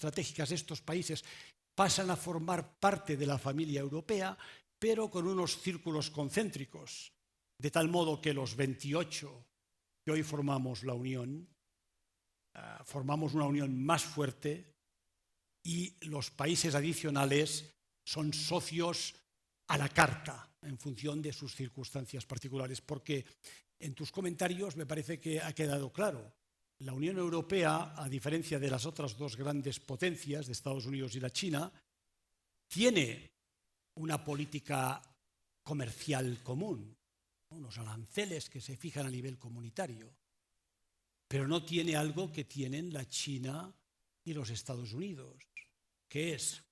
geoestratégicas de estos países pasan a formar parte de la familia europea, pero con unos círculos concéntricos, de tal modo que los 28 que hoy formamos la Unión, formamos una unión más fuerte y los países adicionales son socios a la carta en función de sus circunstancias particulares, porque en tus comentarios me parece que ha quedado claro. La Unión Europea, a diferencia de las otras dos grandes potencias, de Estados Unidos y la China, tiene una política comercial común, unos aranceles que se fijan a nivel comunitario, pero no tiene algo que tienen la China y los Estados Unidos, que es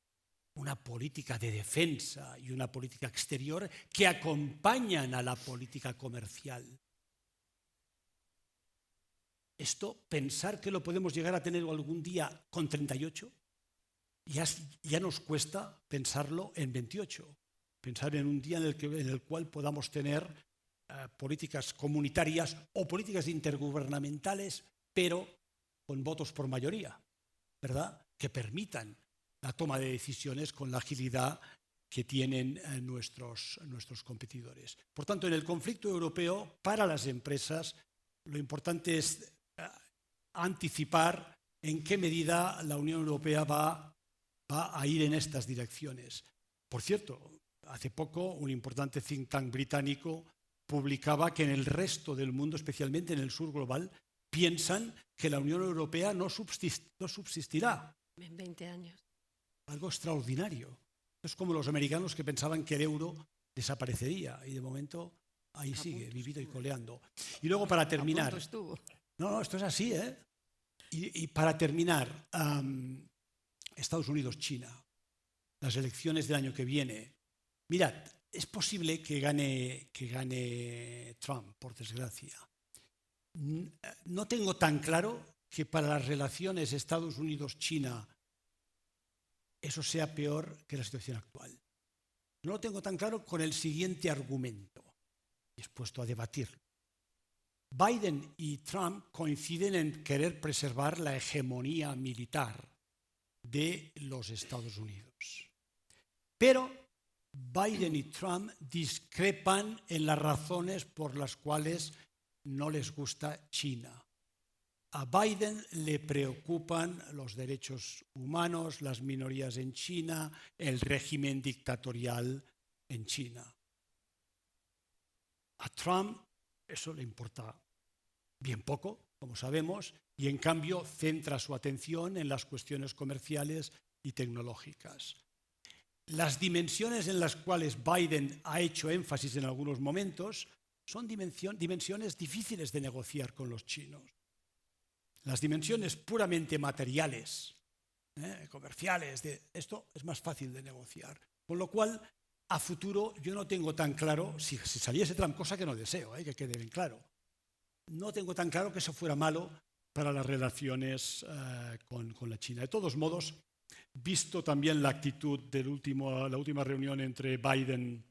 una política de defensa y una política exterior que acompañan a la política comercial. Esto, pensar que lo podemos llegar a tener algún día con 38, ya nos cuesta pensarlo en 28. Pensar en un día en el cual podamos tener políticas comunitarias o políticas intergubernamentales, pero con votos por mayoría, ¿verdad?, que permitan la toma de decisiones con la agilidad que tienen nuestros competidores. Por tanto, en el conflicto europeo, para las empresas, lo importante es anticipar en qué medida la Unión Europea va a ir en estas direcciones. Por cierto, hace poco un importante think tank británico publicaba que en el resto del mundo, especialmente en el sur global, piensan que la Unión Europea no subsistirá. En 20 años. Algo extraordinario. Es como los americanos que pensaban que el euro desaparecería y de momento ahí sigue, vivido y coleando. Y luego para terminar... No, esto es así, ¿eh? Y para terminar, Estados Unidos-China, las elecciones del año que viene. Mirad, es posible que gane Trump, por desgracia. No tengo tan claro que para las relaciones Estados Unidos-China eso sea peor que la situación actual. No lo tengo tan claro con el siguiente argumento, dispuesto a debatirlo. Biden y Trump coinciden en querer preservar la hegemonía militar de los Estados Unidos. Pero Biden y Trump discrepan en las razones por las cuales no les gusta China. A Biden le preocupan los derechos humanos, las minorías en China, el régimen dictatorial en China. A Trump eso le importa bien poco, como sabemos, y en cambio centra su atención en las cuestiones comerciales y tecnológicas. Las dimensiones en las cuales Biden ha hecho énfasis en algunos momentos son dimensiones difíciles de negociar con los chinos. Las dimensiones puramente materiales, comerciales, esto es más fácil de negociar. Con lo cual, a futuro yo no tengo tan claro, si saliese Trump, cosa que no deseo, que quede bien claro, no tengo tan claro que eso fuera malo para las relaciones con la China. De todos modos, visto también la actitud de la última reunión entre Biden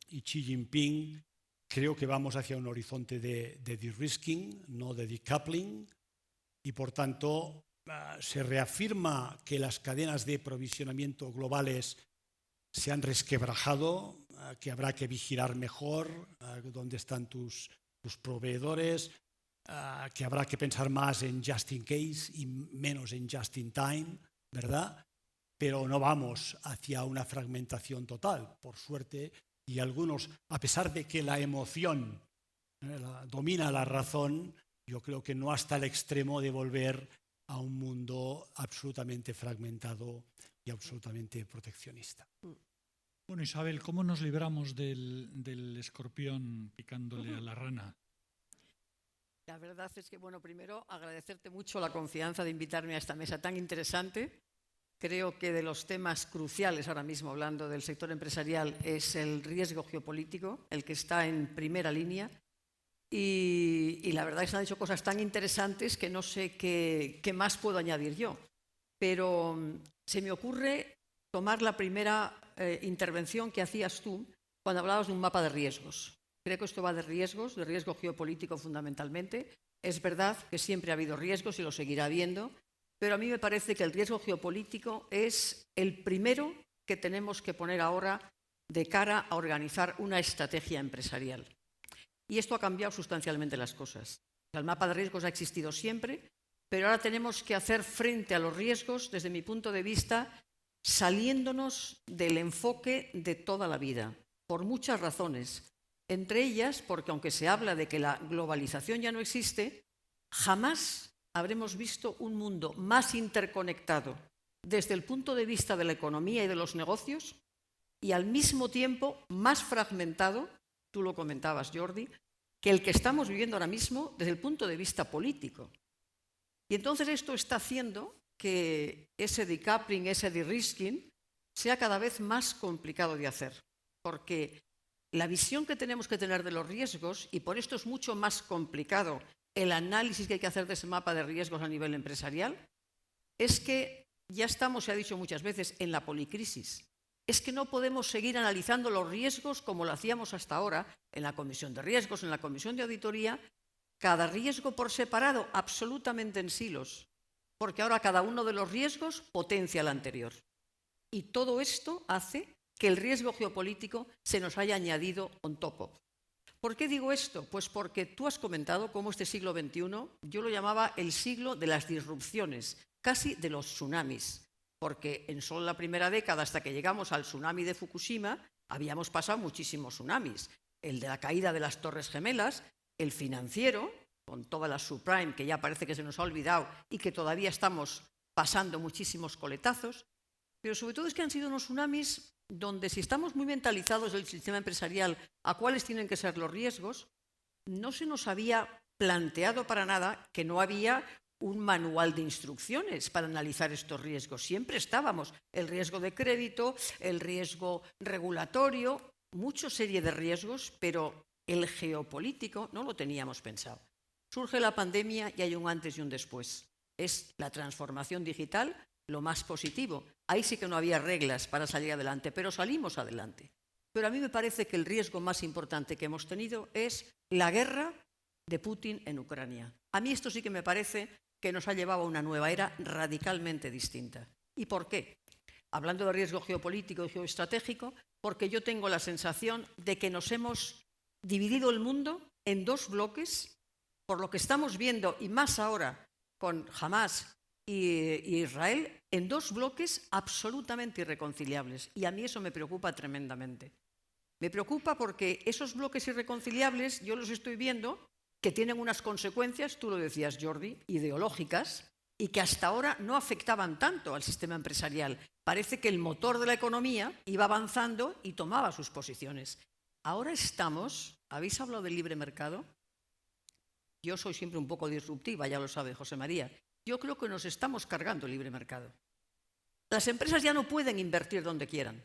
y Xi Jinping, creo que vamos hacia un horizonte de de-risking, no de decoupling, y por tanto se reafirma que las cadenas de aprovisionamiento globales se han resquebrajado, que habrá que vigilar mejor dónde están tus proveedores, que habrá que pensar más en just in case y menos en just in time, ¿verdad? Pero no vamos hacia una fragmentación total, por suerte, y algunos, a pesar de que la emoción domina la razón, yo creo que no hasta el extremo de volver a un mundo absolutamente fragmentado y absolutamente proteccionista. Bueno, Isabel, ¿cómo nos libramos del escorpión picándole a la rana? La verdad es que, bueno, primero agradecerte mucho la confianza de invitarme a esta mesa tan interesante. Creo que de los temas cruciales ahora mismo, hablando del sector empresarial, es el riesgo geopolítico, el que está en primera línea. Y la verdad es que se han dicho cosas tan interesantes que no sé qué más puedo añadir yo. Pero se me ocurre tomar la primera intervención que hacías tú cuando hablabas de un mapa de riesgos. Creo que esto va de riesgos, de riesgo geopolítico fundamentalmente. Es verdad que siempre ha habido riesgos y lo seguirá habiendo, pero a mí me parece que el riesgo geopolítico es el primero que tenemos que poner ahora de cara a organizar una estrategia empresarial. Y esto ha cambiado sustancialmente las cosas. El mapa de riesgos ha existido siempre, pero ahora tenemos que hacer frente a los riesgos, desde mi punto de vista, saliéndonos del enfoque de toda la vida, por muchas razones. Entre ellas, porque aunque se habla de que la globalización ya no existe, jamás habremos visto un mundo más interconectado desde el punto de vista de la economía y de los negocios y al mismo tiempo más fragmentado, tú lo comentabas, Jordi, que el que estamos viviendo ahora mismo desde el punto de vista político. Y entonces esto está haciendo que ese decoupling, ese de-risking, sea cada vez más complicado de hacer, porque la visión que tenemos que tener de los riesgos, y por esto es mucho más complicado el análisis que hay que hacer de ese mapa de riesgos a nivel empresarial, es que ya estamos, se ha dicho muchas veces, en la policrisis. Es que no podemos seguir analizando los riesgos como lo hacíamos hasta ahora, en la comisión de riesgos, en la comisión de auditoría, cada riesgo por separado, absolutamente en silos, porque ahora cada uno de los riesgos potencia al anterior. Y todo esto hace que el riesgo geopolítico se nos haya añadido on top of. ¿Por qué digo esto? Pues porque tú has comentado cómo este siglo XXI, yo lo llamaba el siglo de las disrupciones, casi de los tsunamis, porque en solo la primera década, hasta que llegamos al tsunami de Fukushima, habíamos pasado muchísimos tsunamis. El de la caída de las Torres Gemelas, el financiero, con toda la subprime, que ya parece que se nos ha olvidado y que todavía estamos pasando muchísimos coletazos, pero sobre todo es que han sido unos tsunamis donde, si estamos muy mentalizados del sistema empresarial a cuáles tienen que ser los riesgos, no se nos había planteado para nada que no había un manual de instrucciones para analizar estos riesgos. Siempre estábamos el riesgo de crédito, el riesgo regulatorio, mucha serie de riesgos, pero el geopolítico no lo teníamos pensado. Surge la pandemia y hay un antes y un después. Es la transformación digital lo más positivo. Ahí sí que no había reglas para salir adelante, pero salimos adelante. Pero a mí me parece que el riesgo más importante que hemos tenido es la guerra de Putin en Ucrania. A mí esto sí que me parece que nos ha llevado a una nueva era radicalmente distinta. ¿Y por qué? Hablando de riesgo geopolítico y geoestratégico, porque yo tengo la sensación de que nos hemos dividido el mundo en dos bloques, por lo que estamos viendo, y más ahora con Hamas y Israel, en dos bloques absolutamente irreconciliables. Y a mí eso me preocupa tremendamente. Me preocupa porque esos bloques irreconciliables, yo los estoy viendo, que tienen unas consecuencias, tú lo decías, Jordi, ideológicas, y que hasta ahora no afectaban tanto al sistema empresarial. Parece que el motor de la economía iba avanzando y tomaba sus posiciones. Ahora estamos, ¿habéis hablado del libre mercado? Yo soy siempre un poco disruptiva, ya lo sabe José María. Yo creo que nos estamos cargando el libre mercado. Las empresas ya no pueden invertir donde quieran.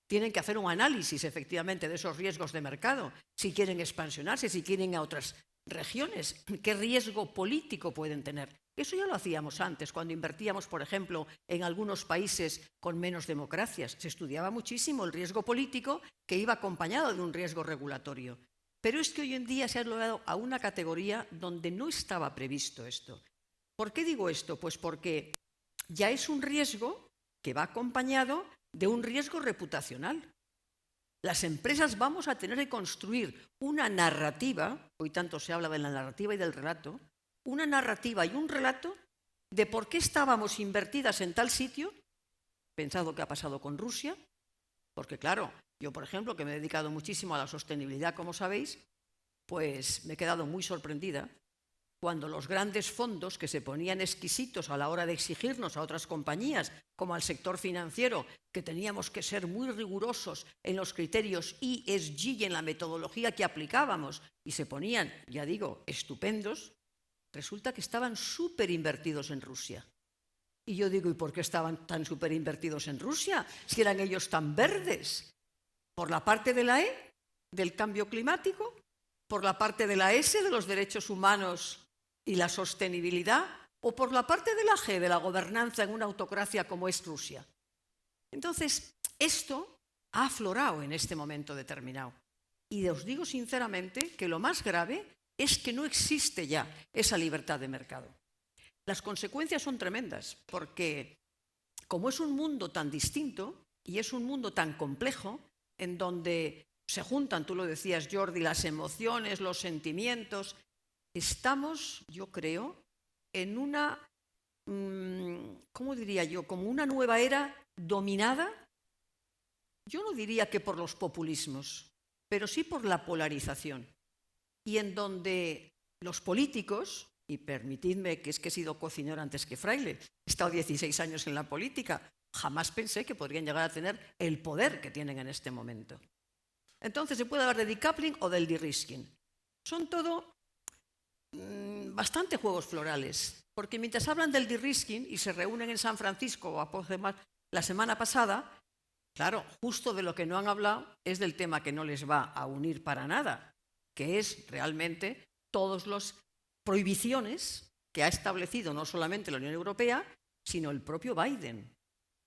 Tienen que hacer un análisis, efectivamente, de esos riesgos de mercado, si quieren expansionarse, si quieren a otras regiones, qué riesgo político pueden tener. Eso ya lo hacíamos antes, cuando invertíamos, por ejemplo, en algunos países con menos democracias. Se estudiaba muchísimo el riesgo político que iba acompañado de un riesgo regulatorio. Pero es que hoy en día se ha elevado a una categoría donde no estaba previsto esto. ¿Por qué digo esto? Pues porque ya es un riesgo que va acompañado de un riesgo reputacional. Las empresas vamos a tener que construir una narrativa, hoy tanto se habla de la narrativa y del relato, una narrativa y un relato de por qué estábamos invertidas en tal sitio, pensado que ha pasado con Rusia, porque claro, yo por ejemplo, que me he dedicado muchísimo a la sostenibilidad, como sabéis, pues me he quedado muy sorprendida cuando los grandes fondos que se ponían exquisitos a la hora de exigirnos a otras compañías, como al sector financiero, que teníamos que ser muy rigurosos en los criterios ESG y en la metodología que aplicábamos, y se ponían, ya digo, estupendos, resulta que estaban súper invertidos en Rusia. Y yo digo, ¿y por qué estaban tan súper invertidos en Rusia si eran ellos tan verdes? ¿Por la parte de la E, del cambio climático? ¿Por la parte de la S, de los derechos humanos y la sostenibilidad? ¿O por la parte de la G, de la gobernanza en una autocracia como es Rusia? Entonces, esto ha aflorado en este momento determinado. Y os digo sinceramente que lo más grave es que no existe ya esa libertad de mercado. las consecuencias son tremendas, porque como es un mundo tan distinto y es un mundo tan complejo, en donde se juntan, tú lo decías, Jordi, las emociones, los sentimientos, estamos, yo creo, en una, ¿cómo diría yo?, como una nueva era dominada, yo no diría que por los populismos, pero sí por la polarización, y en donde los políticos, y permitidme que es que he sido cocinero antes que fraile, he estado 16 años en la política, jamás pensé que podrían llegar a tener el poder que tienen en este momento. Entonces se puede hablar de decoupling o del de-risking. Son todo bastante juegos florales, porque mientras hablan del de-risking y se reúnen en San Francisco o la semana pasada, claro, justo de lo que no han hablado es del tema que no les va a unir para nada, que es realmente todas las prohibiciones que ha establecido no solamente la Unión Europea, sino el propio Biden.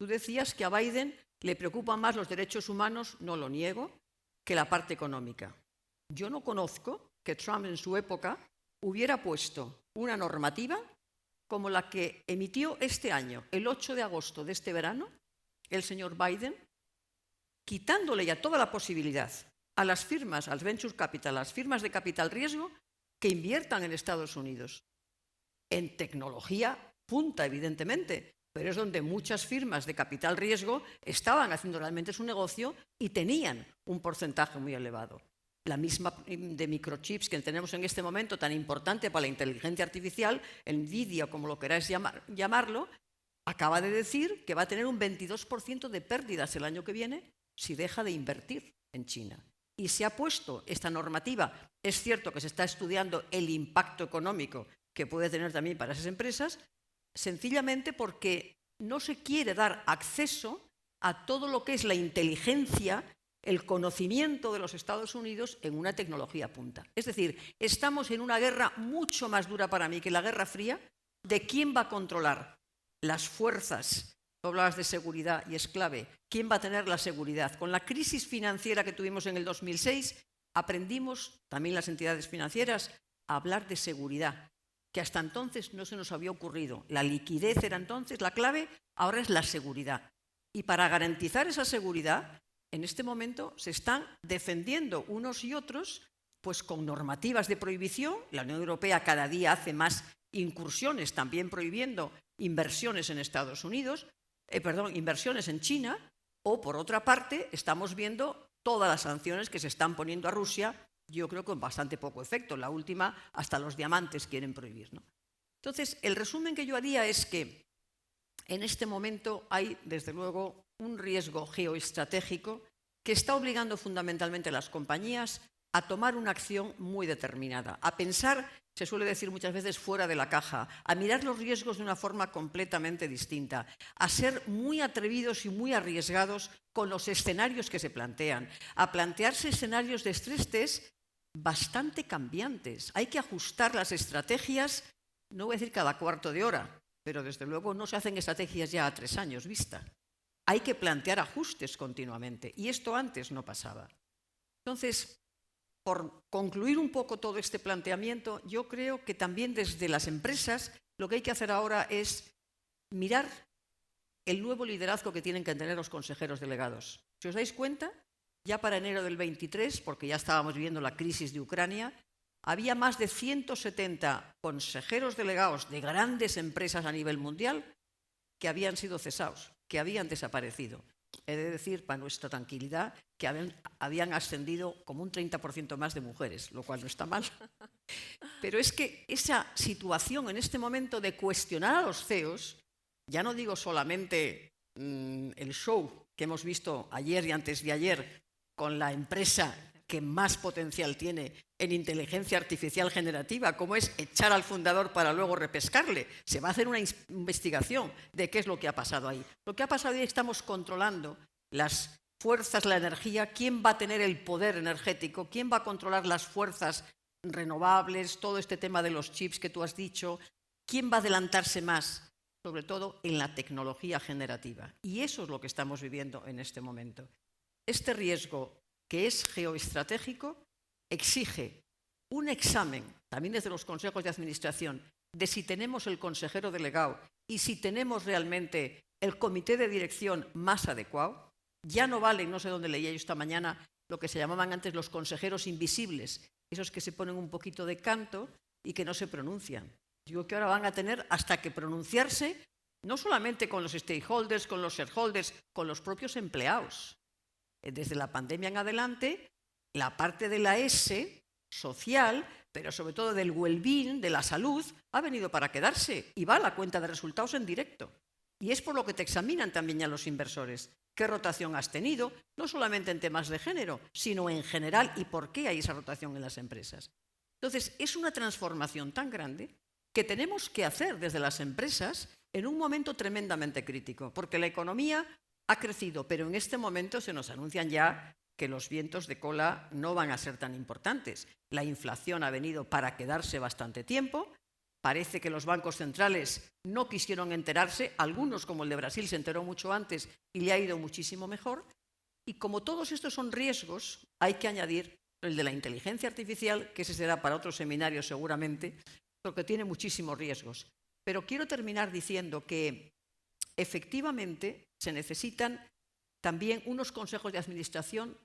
Tú decías que a Biden le preocupan más los derechos humanos, no lo niego, que la parte económica. Yo no conozco que Trump en su época hubiera puesto una normativa como la que emitió este año, el 8 de agosto de este verano, el señor Biden, quitándole ya toda la posibilidad a las firmas, al venture capital, a las firmas de capital riesgo, que inviertan en Estados Unidos. En tecnología punta, evidentemente, pero es donde muchas firmas de capital riesgo estaban haciendo realmente su negocio y tenían un porcentaje muy elevado. La misma de microchips que tenemos en este momento tan importante para la inteligencia artificial, Nvidia, como lo queráis llamarlo, acaba de decir que va a tener un 22% de pérdidas el año que viene si deja de invertir en China. Y se ha puesto esta normativa. Es cierto que se está estudiando el impacto económico que puede tener también para esas empresas, sencillamente porque no se quiere dar acceso a todo lo que es la inteligencia, el conocimiento de los Estados Unidos en una tecnología punta. Es decir, estamos en una guerra mucho más dura para mí que la Guerra Fría de quién va a controlar las fuerzas. Tú hablabas de seguridad y es clave. ¿Quién va a tener la seguridad? Con la crisis financiera que tuvimos en el 2006, aprendimos, también las entidades financieras, a hablar de seguridad, que hasta entonces no se nos había ocurrido. La liquidez era entonces la clave, ahora es la seguridad. Y para garantizar esa seguridad, en este momento se están defendiendo unos y otros pues con normativas de prohibición. La Unión Europea cada día hace más incursiones, también prohibiendo inversiones en Estados Unidos, inversiones en China, o por otra parte estamos viendo todas las sanciones que se están poniendo a Rusia, yo creo con bastante poco efecto. La última, hasta los diamantes quieren prohibir, ¿no? Entonces, el resumen que yo haría es que en este momento hay, desde luego, un riesgo geoestratégico que está obligando fundamentalmente a las compañías a tomar una acción muy determinada, a pensar, se suele decir muchas veces, fuera de la caja, a mirar los riesgos de una forma completamente distinta, a ser muy atrevidos y muy arriesgados con los escenarios que se plantean, a plantearse escenarios de estrés test bastante cambiantes. Hay que ajustar las estrategias, no voy a decir cada cuarto de hora, pero desde luego no se hacen estrategias ya a 3 años vista. Hay que plantear ajustes continuamente y esto antes no pasaba. Entonces, por concluir un poco todo este planteamiento, yo creo que también desde las empresas lo que hay que hacer ahora es mirar el nuevo liderazgo que tienen que tener los consejeros delegados. Si os dais cuenta, ya para enero del 23, porque ya estábamos viviendo la crisis de Ucrania, había más de 170 consejeros delegados de grandes empresas a nivel mundial que habían sido cesados, que habían desaparecido. He de decir, para nuestra tranquilidad, que habían ascendido como un 30% más de mujeres, lo cual no está mal. Pero es que esa situación en este momento de cuestionar a los CEOs, ya no digo solamente el show que hemos visto ayer y antes de ayer con la empresa que más potencial tiene en inteligencia artificial generativa, como es echar al fundador para luego repescarle. Se va a hacer una investigación de qué es lo que ha pasado ahí. Lo que ha pasado ahí, estamos controlando las fuerzas, la energía, quién va a tener el poder energético, quién va a controlar las fuerzas renovables, todo este tema de los chips que tú has dicho, quién va a adelantarse más, sobre todo en la tecnología generativa. Y eso es lo que estamos viviendo en este momento. Este riesgo, que es geoestratégico, exige un examen, también desde los consejos de administración, de si tenemos el consejero delegado y si tenemos realmente el comité de dirección más adecuado. Ya no valen, no sé dónde leía yo esta mañana, lo que se llamaban antes los consejeros invisibles, esos que se ponen un poquito de canto y que no se pronuncian. Digo que ahora van a tener hasta que pronunciarse, no solamente con los stakeholders, con los shareholders, con los propios empleados. Desde la pandemia en adelante, la parte de la S social, pero sobre todo del well-being, de la salud, ha venido para quedarse y va a la cuenta de resultados en directo. Y es por lo que te examinan también ya los inversores. ¿Qué rotación has tenido? No solamente en temas de género, sino en general y por qué hay esa rotación en las empresas. Entonces, es una transformación tan grande que tenemos que hacer desde las empresas en un momento tremendamente crítico, porque la economía ha crecido, pero en este momento se nos anuncian ya que los vientos de cola no van a ser tan importantes. La inflación ha venido para quedarse bastante tiempo. Parece que los bancos centrales no quisieron enterarse. Algunos, como el de Brasil, se enteró mucho antes y le ha ido muchísimo mejor. Y como todos estos son riesgos, hay que añadir el de la inteligencia artificial, que ese será para otro seminario seguramente, porque tiene muchísimos riesgos. Pero quiero terminar diciendo que efectivamente se necesitan también unos consejos de administración.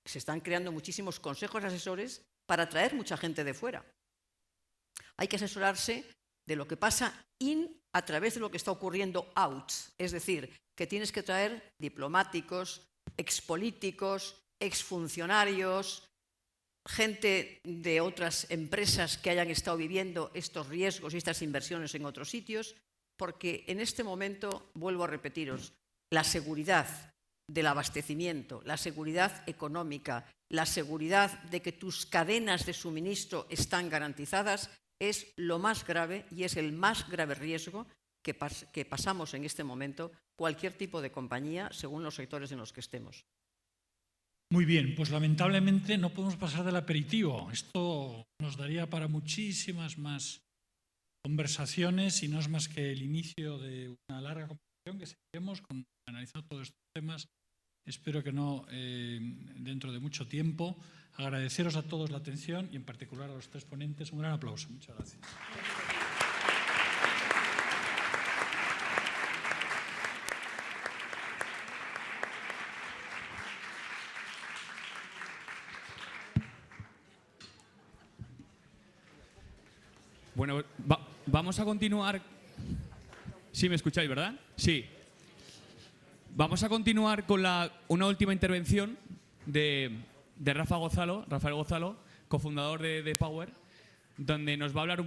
Se están creando muchísimos consejos asesores para atraer mucha gente de fuera. Hay que asesorarse de lo que pasa a través de lo que está ocurriendo out. Es decir, que tienes que traer diplomáticos, expolíticos, exfuncionarios, gente de otras empresas que hayan estado viviendo estos riesgos y estas inversiones en otros sitios, porque en este momento, vuelvo a repetiros, la seguridad del abastecimiento, la seguridad económica, la seguridad de que tus cadenas de suministro están garantizadas es lo más grave y es el más grave riesgo que pasamos en este momento cualquier tipo de compañía según los sectores en los que estemos. Muy bien, pues lamentablemente no podemos pasar del aperitivo. Esto nos daría para muchísimas más conversaciones y no es más que el inicio de una larga conversación que seguiremos analizando todos estos temas. Espero que no dentro de mucho tiempo. Agradeceros a todos la atención y en particular a los tres ponentes. Un gran aplauso. Muchas gracias. Bueno, vamos a continuar. Sí, me escucháis, ¿verdad? Sí. Vamos a continuar con una última intervención de Rafael Gonzalo, cofundador de Power, donde nos va a hablar un poco